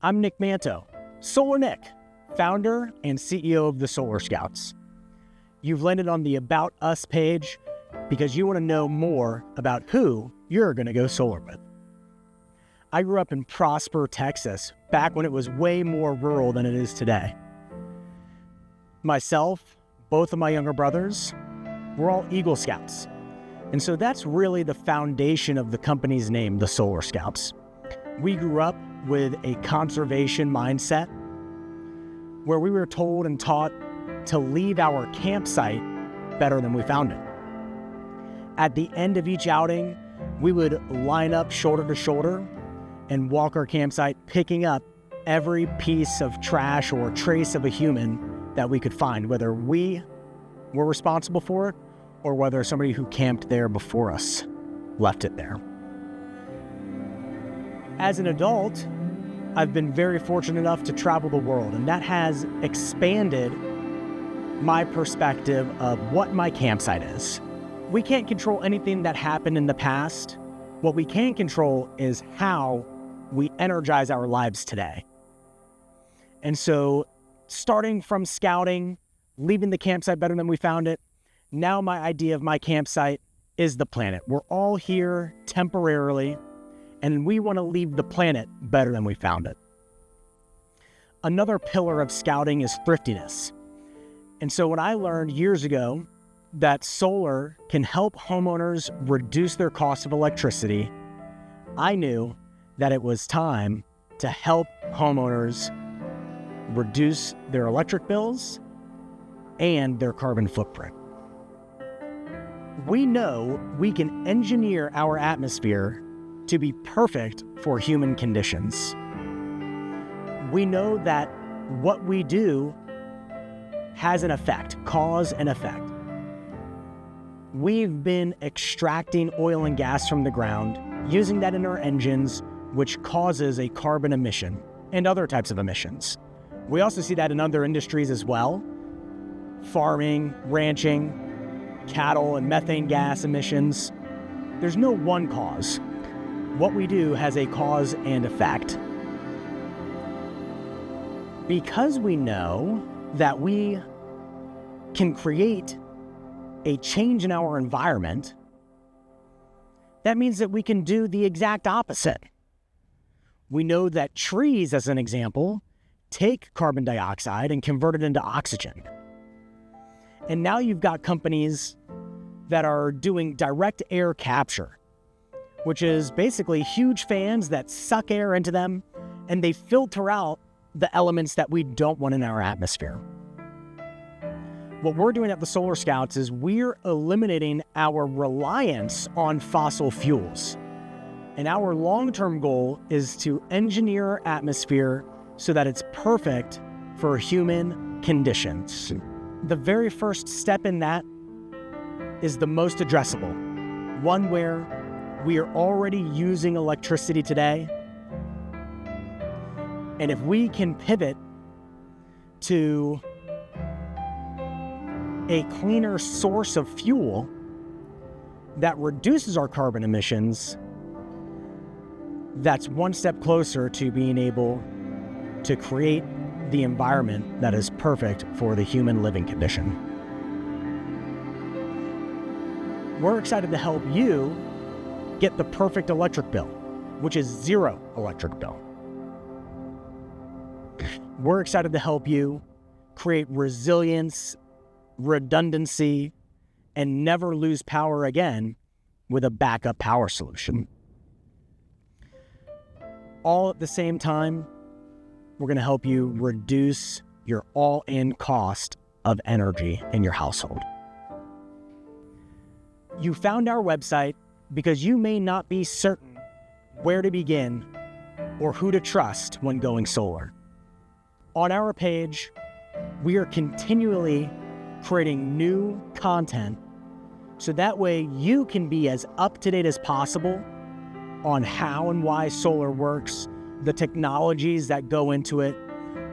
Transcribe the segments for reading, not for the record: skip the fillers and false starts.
I'm Nick Manto, Solar Nick, founder and CEO of the Solar Scouts. You've landed on the About Us page because you want to know more about who you're going to go solar with. I grew up in Prosper, Texas, back when it was way more rural than it is today. Myself, both of my younger brothers, we're all Eagle Scouts. And so that's really the foundation of the company's name, the Solar Scouts. We grew up with a conservation mindset where we were told and taught to leave our campsite better than we found it. At the end of each outing, we would line up shoulder to shoulder and walk our campsite, picking up every piece of trash or trace of a human that we could find, whether we were responsible for it or whether somebody who camped there before us left it there. As an adult, I've been very fortunate enough to travel the world, and that has expanded my perspective of what my campsite is. We can't control anything that happened in the past. What we can control is how we energize our lives today. And so, starting from scouting, leaving the campsite better than we found it, now my idea of my campsite is the planet. We're all here temporarily, and we want to leave the planet better than we found it. Another pillar of scouting is thriftiness. And so when I learned years ago that solar can help homeowners reduce their cost of electricity, I knew that it was time to help homeowners reduce their electric bills and their carbon footprint. We know we can engineer our atmosphere to be perfect for human conditions. We know that what we do has an effect, cause and effect. We've been extracting oil and gas from the ground, using that in our engines, which causes a carbon emission and other types of emissions. We also see that in other industries as well. Farming, ranching, cattle and methane gas emissions. There's no one cause. What we do has a cause and effect. Because we know that we can create a change in our environment, that means that we can do the exact opposite. We know that trees, as an example, take carbon dioxide and convert it into oxygen. And now you've got companies that are doing direct air capture, which is basically huge fans that suck air into them and they filter out the elements that we don't want in our atmosphere. What we're doing at the Solar Scouts is we're eliminating our reliance on fossil fuels. And our long-term goal is to engineer our atmosphere so that it's perfect for human conditions. The very first step in that is the most addressable, one where we are already using electricity today. And if we can pivot to a cleaner source of fuel that reduces our carbon emissions, that's one step closer to being able to create the environment that is perfect for the human living condition. We're excited to help you get the perfect electric bill, which is zero electric bill. We're excited to help you create resilience, redundancy, and never lose power again with a backup power solution. All at the same time, we're going to help you reduce your all-in cost of energy in your household. You found our website because you may not be certain where to begin or who to trust when going solar. On our page, we are continually creating new content so that way you can be as up-to-date as possible on how and why solar works, the technologies that go into it,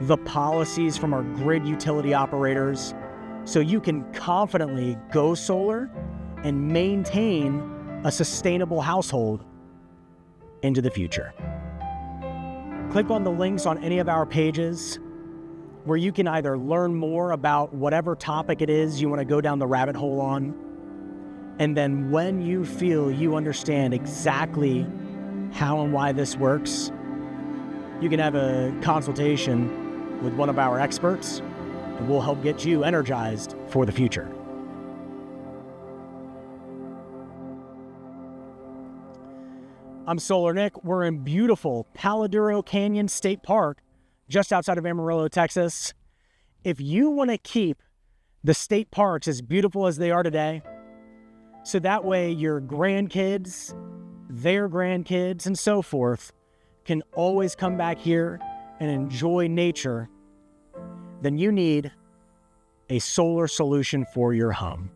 the policies from our grid utility operators, so you can confidently go solar and maintain a sustainable household into the future. click on the links on any of our pages where you can either learn more about whatever topic it is you want to go down the rabbit hole on. And then when you feel you understand exactly how and why this works, you can have a consultation with one of our experts, and we'll help get you energized for the future. I'm Solar Nick. We're in beautiful Palo Duro Canyon State Park, just outside of Amarillo, Texas. If you want to keep the state parks as beautiful as they are today, so that way your grandkids, their grandkids, and so forth can always come back here and enjoy nature, then you need a solar solution for your home.